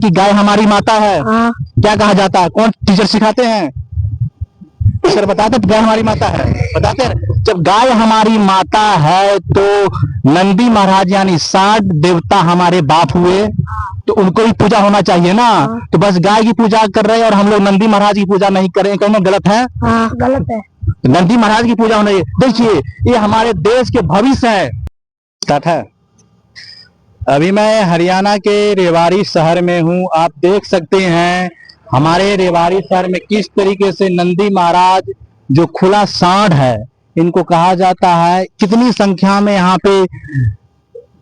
कि गाय हमारी माता है? हाँ। क्या कहा जाता है? कौन टीचर सिखाते हैं? सर बताते गाय हमारी माता है, बताते हैं। जब गाय हमारी माता है तो नंदी महाराज यानी 60 देवता हमारे बाप हुए, तो उनको भी पूजा होना चाहिए ना। तो बस गाय की पूजा कर रहे हैं और हम लोग नंदी महाराज की पूजा नहीं कर रहे हैं, कहना गलत है? हाँ, गलत है। नंदी महाराज की पूजा होना चाहिए। देखिए ये हमारे देश के भविष्य है। स्टार्ट है। अभी मैं हरियाणा के रेवाड़ी शहर में हूँ। आप देख सकते हैं हमारे रेवाड़ी शहर में किस तरीके से नंदी महाराज जो खुला सांड है, इनको कहा जाता है, कितनी संख्या में यहाँ पे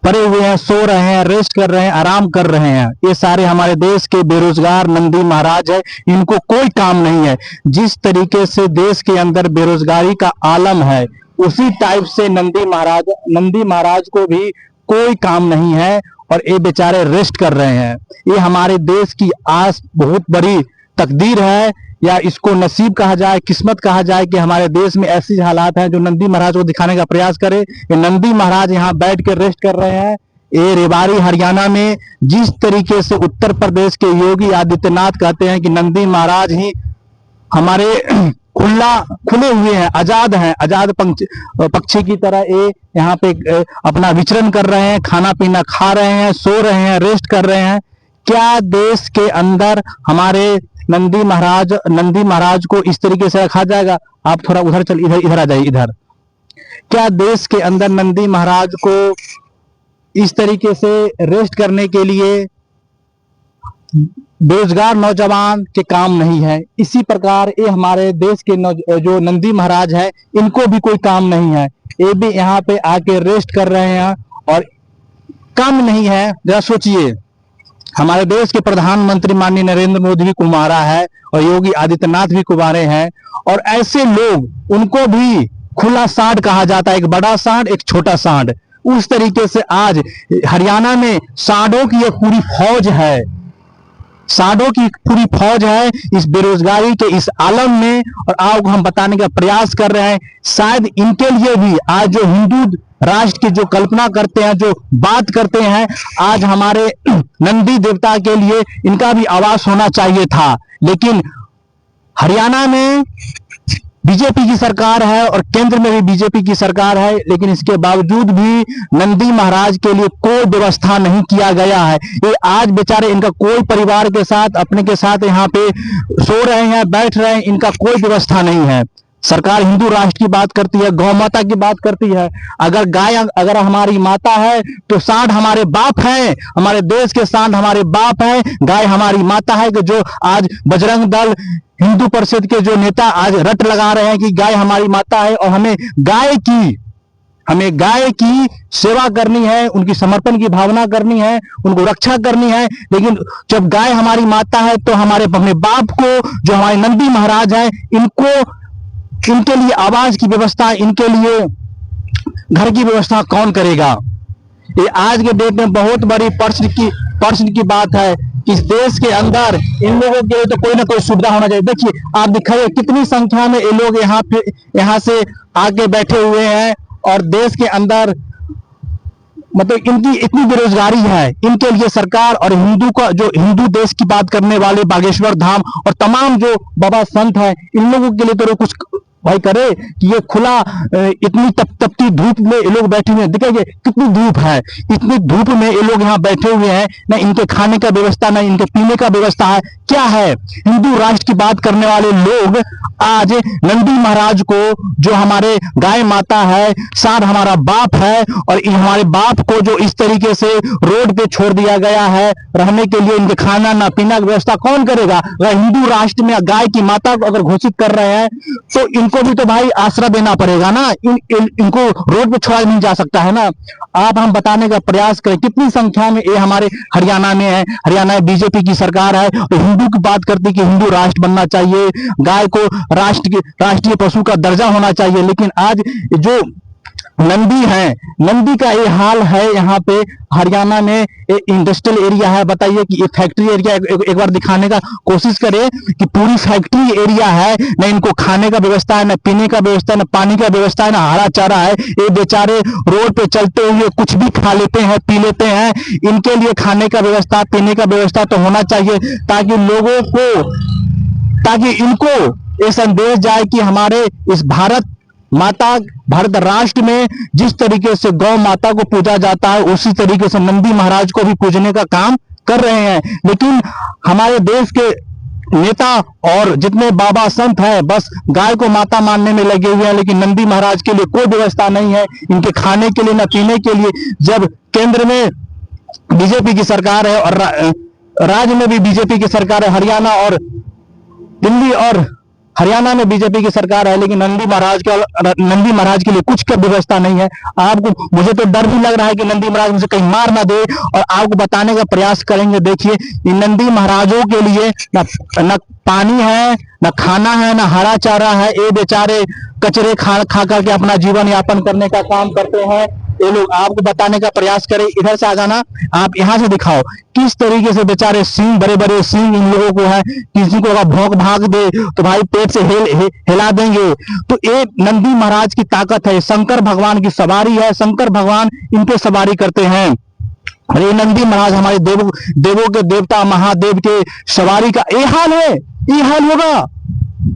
पड़े हुए हैं, सो रहे हैं, रेस्ट कर रहे हैं, आराम कर रहे हैं। ये सारे हमारे देश के बेरोजगार नंदी महाराज है, इनको कोई काम नहीं है। जिस तरीके से देश के अंदर बेरोजगारी का आलम है, उसी टाइप से नंदी महाराज को भी कोई काम नहीं है और ये बेचारे रेस्ट कर रहे हैं। ये हमारे देश की आस बहुत बड़ी तकदीर है, या इसको नसीब कहा जाए, किस्मत कहा जाए कि हमारे देश में ऐसी हालात हैं जो नंदी महाराज को दिखाने का प्रयास करे। ये नंदी महाराज यहाँ बैठ के रेस्ट कर रहे हैं। ये रेवाड़ी हरियाणा में जिस तरीके से उत्तर प्रदेश के योगी आदित्यनाथ कहते हैं कि नंदी महाराज ही हमारे खुले हुए हैं, आजाद पक्षी की तरह ये यहाँ पे अपना विचरण कर रहे हैं, खाना पीना खा रहे हैं, सो रहे हैं, रेस्ट कर रहे हैं। क्या देश के अंदर हमारे नंदी महाराज को इस तरीके से रखा जाएगा? आप थोड़ा उधर चल, इधर आ जाइए इधर। क्या देश के अंदर नंदी महाराज को इस तरीके से रेस्ट करने के लिए बेरोजगार नौजवान के काम नहीं है? इसी प्रकार ये हमारे देश के जो नंदी महाराज है, इनको भी कोई काम नहीं है। ये भी यहाँ पे आके रेस्ट कर रहे हैं और काम नहीं है। जरा सोचिए, हमारे देश के प्रधानमंत्री माननीय नरेंद्र मोदी भी कुमारा है और योगी आदित्यनाथ भी कुमारे हैं, और ऐसे लोग, उनको भी खुला सांड कहा जाता है, एक बड़ा सांड, एक छोटा सांड। उस तरीके से आज हरियाणा में सांडों की एक पूरी फौज है, सांडों की पूरी फौज है इस बेरोजगारी के इस आलम में। और आपको हम बताने का प्रयास कर रहे हैं, शायद इनके लिए भी आज जो हिंदू राष्ट्र की जो कल्पना करते हैं, जो बात करते हैं, आज हमारे नंदी देवता के लिए इनका भी आवाज होना चाहिए था। लेकिन हरियाणा में बीजेपी की सरकार है और केंद्र में भी बीजेपी की सरकार है, लेकिन इसके बावजूद भी नंदी महाराज के लिए कोई व्यवस्था नहीं किया गया है। ये आज बेचारे, इनका कोई परिवार के साथ, अपने के साथ यहाँ पे सो रहे हैं, बैठ रहे हैं, इनका कोई व्यवस्था नहीं है। सरकार हिंदू राष्ट्र की बात करती है, गौ माता की बात करती है। अगर गाय अगर हमारी माता है तो सांड हमारे बाप हैं, हमारे देश के सांड हमारे बाप हैं, गाय हमारी माता है। कि जो आज बजरंग दल, हिंदू परिषद के जो नेता आज रट लगा रहे हैं कि गाय हमारी माता है और हमें गाय की सेवा करनी है, उनकी समर्पण की भावना करनी है, उनको रक्षा करनी है। लेकिन जब गाय हमारी माता है तो हमारे अपने बाप को, जो हमारे नंदी महाराज हैं, इनके लिए आवास की व्यवस्था, इनके लिए घर की व्यवस्था कौन करेगा? ये आज के डेट में बहुत बड़ी प्रश्न की बात है। इस देश के अंदर इन लोगों के लिए तो कोई ना कोई सुविधा होना चाहिए। देखिए, आप दिखाइए कितनी संख्या में ये लोग यहाँ से आके बैठे हुए हैं, और देश के अंदर मतलब इनकी इतनी बेरोजगारी है। इनके लिए सरकार और हिंदू देश की बात करने वाले बागेश्वर धाम और तमाम जो बाबा संत हैं, इन लोगों के लिए तो कुछ भाई करे कि ये खुला इतनी तपती धूप में ये लोग बैठे हुए हैं। देखिए कितनी धूप है, इतनी धूप में ये लोग यहाँ बैठे हुए हैं, ना इनके खाने का व्यवस्था, ना इनके पीने का व्यवस्था है। क्या है? हिंदू राष्ट्र की बात करने वाले लोग आज नंदी महाराज को, जो हमारे गाय माता है, सांड हमारा बाप है, और हमारे बाप को जो इस तरीके से रोड पे छोड़ दिया गया है, रहने के लिए इनके खाना ना पीना की व्यवस्था कौन करेगा? अगर हिंदू राष्ट्र में गाय की माता को अगर घोषित कर रहे हैं तो इनको भी तो भाई आसरा देना पड़ेगा ना। इनको रोड पे छोड़ा नहीं जा सकता है ना। आप हम बताने का प्रयास करें कितनी संख्या में ये हमारे हरियाणा में है। हरियाणा में बीजेपी की सरकार है तो हिंदू की बात करती कि हिंदू राष्ट्र बनना चाहिए, गाय को राष्ट्रीय पशु का दर्जा होना चाहिए। लेकिन आज जो नंदी है, नंदी का ये हाल है यहाँ पे हरियाणा में। इंडस्ट्रियल एरिया है, बताइए कि ये फैक्ट्री एरिया एक बार दिखाने का कोशिश करें कि पूरी फैक्ट्री एरिया है, न इनको खाने का व्यवस्था है, न पीने का व्यवस्था है, न पानी का व्यवस्था है, न हरा चारा है। ये बेचारे रोड पे चलते हुए कुछ भी खा लेते हैं, पी लेते हैं। इनके लिए खाने का व्यवस्था, पीने का व्यवस्था तो होना चाहिए, ताकि लोगों को, ताकि इनको ये संदेश जाए कि हमारे इस भारत माता, भारत राष्ट्र में जिस तरीके से गौ माता को पूजा जाता है, उसी तरीके से नंदी महाराज को भी पूजने का काम कर रहे हैं। लेकिन हमारे देश के नेता और जितने बाबा संत हैं, बस गाय को माता मानने में लगे हुए हैं, लेकिन नंदी महाराज के लिए कोई व्यवस्था नहीं है, इनके खाने के लिए, न पीने के लिए। जब केंद्र में बीजेपी की सरकार है और राज्य में भी बीजेपी की सरकार है, हरियाणा और दिल्ली और हरियाणा में बीजेपी की सरकार है, लेकिन नंदी महाराज के लिए कुछ का व्यवस्था नहीं है। आपको, मुझे तो डर भी लग रहा है कि नंदी महाराज मुझे कहीं मार ना दे, और आपको बताने का प्रयास करेंगे। देखिए, इन नंदी महाराजों के लिए न पानी है, न खाना है, न हरा चारा है। ये बेचारे कचरे खा करके अपना जीवन यापन करने का काम करते हैं। ये लोग, आपको बताने का प्रयास करें, इधर से आ जाना, आप यहाँ से दिखाओ किस तरीके से बेचारे सींग, बड़े बड़े सींग इन लोगों को है। किसी को अगर भौंक भाग दे तो भाई पेट से हिला देंगे। तो ये नंदी महाराज की ताकत है, शंकर भगवान की सवारी है, शंकर भगवान इन पे सवारी करते हैं। और ये नंदी महाराज हमारे देवों के देवता महादेव के सवारी का ये हाल है, ये हाल होगा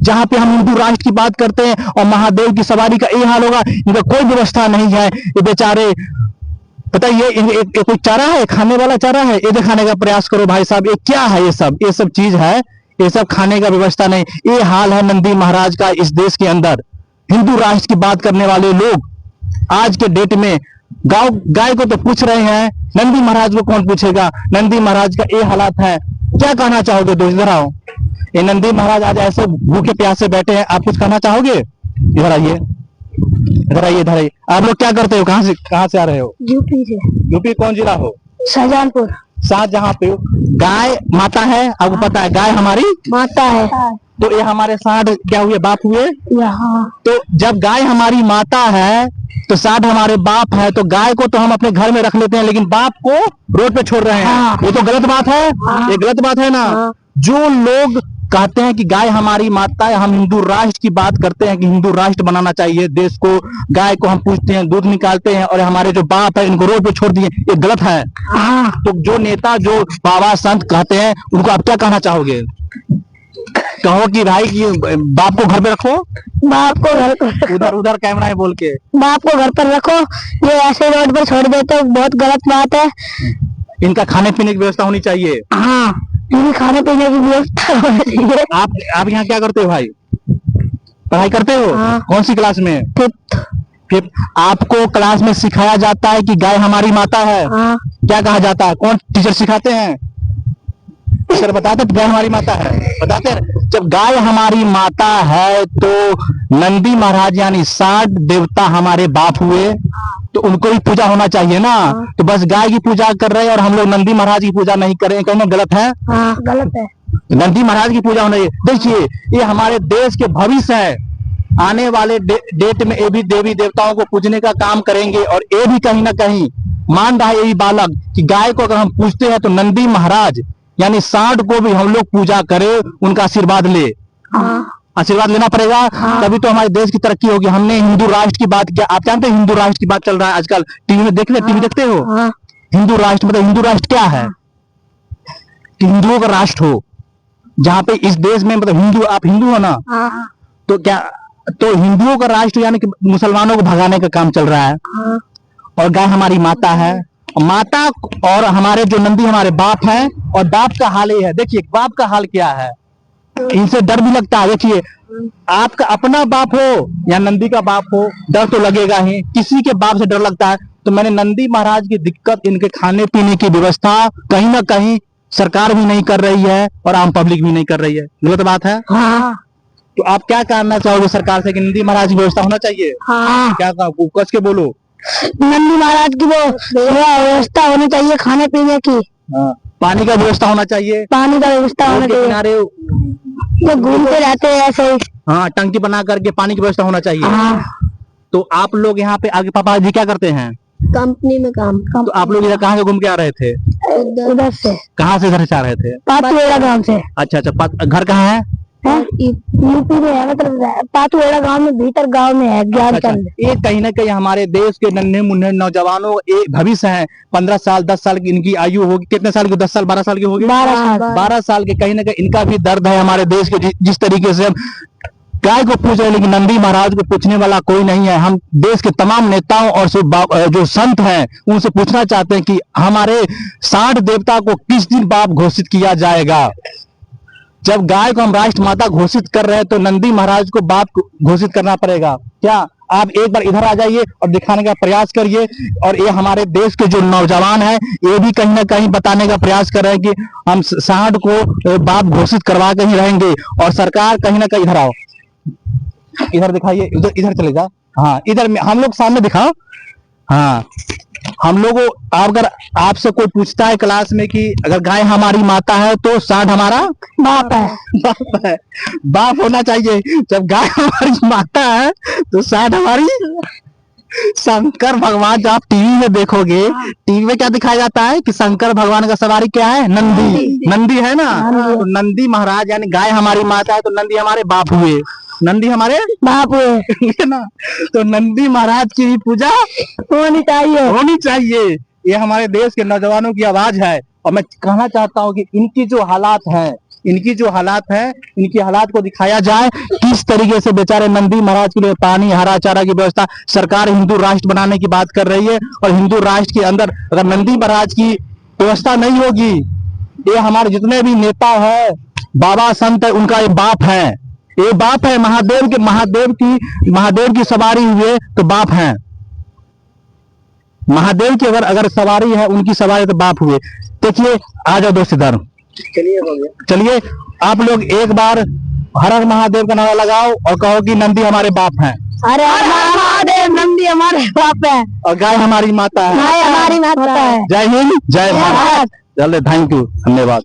जहां पे हम हिंदू राष्ट्र की बात करते हैं, और महादेव की सवारी का ये हाल होगा। इनका कोई व्यवस्था नहीं है। ये बेचारे, पता है ये कोई चारा है, खाने वाला चारा है? ये दिखाने का प्रयास करो भाई साहब, ये क्या है? ये सब चीज है, ये सब खाने का व्यवस्था नहीं। ये हाल है नंदी महाराज का इस देश के अंदर। हिंदू राष्ट्र की बात करने वाले लोग आज के डेट में गाय को तो पूछ रहे हैं, नंदी महाराज को कौन पूछेगा? नंदी महाराज का ये हालात है। क्या कहना चाहोगे दोस्त? इधर आओ। ये नंदी महाराज आज ऐसे भूखे प्यासे बैठे हैं, आप कुछ कहना चाहोगे? इधर आइए, इधर आइए, इधर आइए। आप लोग क्या करते हो? कहाँ से आ रहे हो? यूपी से। यूपी कौन जिला हो? शाहजहांपुर। शाहजहां पे। गाय माता है, आपको पता है गाय हमारी माता है। तो ये हमारे साठ क्या हुए? बाप हुए। यहाँ तो जब गाय हमारी माता है तो साठ हमारे बाप है, तो गाय को तो हम अपने घर में रख लेते हैं, लेकिन बाप को रोड पे छोड़ रहे हैं। हाँ। ये तो गलत बात है। ये गलत बात है ना। हाँ। जो लोग कहते हैं कि गाय हमारी माता है, हम हिंदू राष्ट्र की बात करते हैं कि हिंदू राष्ट्र बनाना चाहिए देश को, गाय को हम पूछते हैं, दूध निकालते हैं, और हमारे जो बाप है इनको रोड पे छोड़ दिए, ये गलत है। तो जो नेता, जो बाबा संत कहते हैं, उनको आप क्या कहना चाहोगे? कहो कि भाई कि बाप को घर पे रखो, बाप को घर पर, उधर कैमरा है बोल के, बाप को घर पर रखो। ये ऐसे रोड पर छोड़ देते हो, बहुत गलत बात है। इनका खाने पीने की व्यवस्था होनी चाहिए। हाँ, इनकी खाने पीने की व्यवस्था होनी चाहिए। आप यहाँ क्या करते हो भाई? पढ़ाई करते हो? हाँ। कौन सी क्लास में? फिफ्थ। आपको क्लास में सिखाया जाता है कि गाय हमारी माता है? हाँ। क्या कहा जाता है? कौन टीचर सिखाते हैं? टीचर बताते गाय हमारी माता है, बताते हैं। जब गाय हमारी माता है तो नंदी महाराज यानी 60 देवता हमारे बाप हुए, तो उनको भी पूजा होना चाहिए ना। तो बस गाय की पूजा कर रहे हैं और हम लोग नंदी महाराज की पूजा नहीं कर रहे हैं, कहना गलत है? हाँ, गलत है। नंदी महाराज की पूजा होना चाहिए। देखिए, ये हमारे देश के भविष्य है। आने वाले डेट में ये भी देवी देवताओं को पूजने का काम करेंगे, और ये भी कहीं ना कहीं मान रहा है यही बालक कि गाय को अगर हम पूजते हैं तो नंदी महाराज यानी 60 को भी हम लोग पूजा करें, उनका आशीर्वाद ले। आशीर्वाद लेना पड़ेगा, तभी तो हमारे देश की तरक्की होगी। हमने हिंदू राष्ट्र की बात किया, आप जानते हैं हिंदू राष्ट्र की बात चल रहा है आजकल टीवी में, टीवी देखते हो? हिंदू राष्ट्र मतलब हिंदू राष्ट्र क्या है? कि हिंदुओं का राष्ट्र हो, जहाँ पे इस देश में मतलब हिंदू, आप हिंदू हो ना, तो क्या, तो हिंदुओं का राष्ट्र यानी कि मुसलमानों को भगाने का काम चल रहा है। और गाय हमारी माता है, माता, और हमारे जो नंदी हमारे बाप हैं, और बाप का हाल ये है। देखिए बाप का हाल क्या है, इनसे डर भी लगता है। देखिए, आपका अपना बाप हो या नंदी का बाप हो, डर तो लगेगा ही, किसी के बाप से डर लगता है। तो मैंने नंदी महाराज की दिक्कत, इनके खाने पीने की व्यवस्था कहीं ना कहीं सरकार भी नहीं कर रही है और आम पब्लिक भी नहीं कर रही है, गलत बात है। तो आप क्या कहना चाहोगे सरकार से कि नंदी महाराज की व्यवस्था होना चाहिए? क्या कस के बोलो। नंदी महाराज की वो व्यवस्था होनी चाहिए, खाने पीने की। पानी का व्यवस्था होना चाहिए, पानी का व्यवस्था होना चाहिए। किनारे जो घूमते रहते हैं ऐसे ही। हाँ, टंकी बना करके पानी की व्यवस्था होना चाहिए। तो आप लोग यहाँ पे आगे पापा जी क्या करते हैं? कंपनी में काम तो आप लोग इधर कहाँ से घूम के आ रहे थे? उधर से कहाँ से इधर से आ रहे थे? पातुएड़ा गांव से अच्छा अच्छा, घर कहाँ है? यूपी में है, मतलब पातुएड़ा गांव में, भीतर गांव में है, ज्ञान अच्छा, चंद। ये कहीं ना कहीं हमारे देश के नन्हे मुन्ने नौजवानों एक भविष्य है। 15 साल 10 साल की इनकी आयु होगी। कितने साल की? 10 साल 12 साल की होगी? 12 साल 12 साल के। कहीं ना कहीं इनका भी दर्द है हमारे देश के। जिस तरीके से हम गाय को पूछ रहे हैं, लेकिन नंदी महाराज को पूछने वाला कोई नहीं है। हम देश के तमाम नेताओं और जो संत हैं उनसे पूछना चाहते हैं कि हमारे 60 देवता को किस दिन बाप घोषित किया जाएगा? जब गाय को हम राष्ट्र माता घोषित कर रहे हैं तो नंदी महाराज को बाप घोषित करना पड़ेगा क्या? आप एक बार इधर आ जाइए और दिखाने का प्रयास करिए। और ये हमारे देश के जो नौजवान हैं ये भी कहीं ना कहीं बताने का प्रयास कर रहे हैं कि हम 60 को बाप घोषित करवा के ही रहेंगे। और सरकार कहीं ना कहीं, इधर आओ, इधर दिखाइए, इधर चले जाओ। हाँ, इधर हम लोग सामने दिखाओ। हाँ, हम लोगों, अगर आपसे कोई पूछता है क्लास में कि अगर गाय हमारी माता है तो सांड हमारा बाप है। बाप है। बाप होना चाहिए। जब गाय हमारी माता है तो सांड हमारी। शंकर भगवान, जो आप टीवी में देखोगे, टीवी में क्या दिखाया जाता है कि शंकर भगवान का सवारी क्या है? नंदी। नंदी है ना? तो नंदी महाराज यानी गाय हमारी माता है तो नंदी हमारे बाप हुए। नंदी हमारे बाप है ना? तो नंदी महाराज की पूजा होनी चाहिए। ये हमारे देश के नौजवानों की आवाज है। और मैं कहना चाहता हूँ कि इनकी जो हालात है, इनकी हालात को दिखाया जाए। किस तरीके से बेचारे नंदी महाराज के लिए पानी, हरा चारा की व्यवस्था, सरकार हिंदू राष्ट्र बनाने की बात कर रही है। और हिंदू राष्ट्र के अंदर अगर नंदी महाराज की व्यवस्था नहीं होगी, ये हमारे जितने भी नेता है, बाबा संत है, उनका ये बाप है। ये बाप है। महादेव की सवारी हुए तो बाप है। महादेव की अगर सवारी है, उनकी सवारी तो बाप हुए। देखिए, आ जाओ दोस्त इधर। चलिए आप लोग एक बार हर हर महादेव का नारा लगाओ और कहो कि नंदी हमारे बाप हैं। अरे महादेव, नंदी हमारे बाप है और गाय हमारी माता है। गाय हमारी माता है। जय हिंद, जय भारत। चलिए, थैंक यू, धन्यवाद।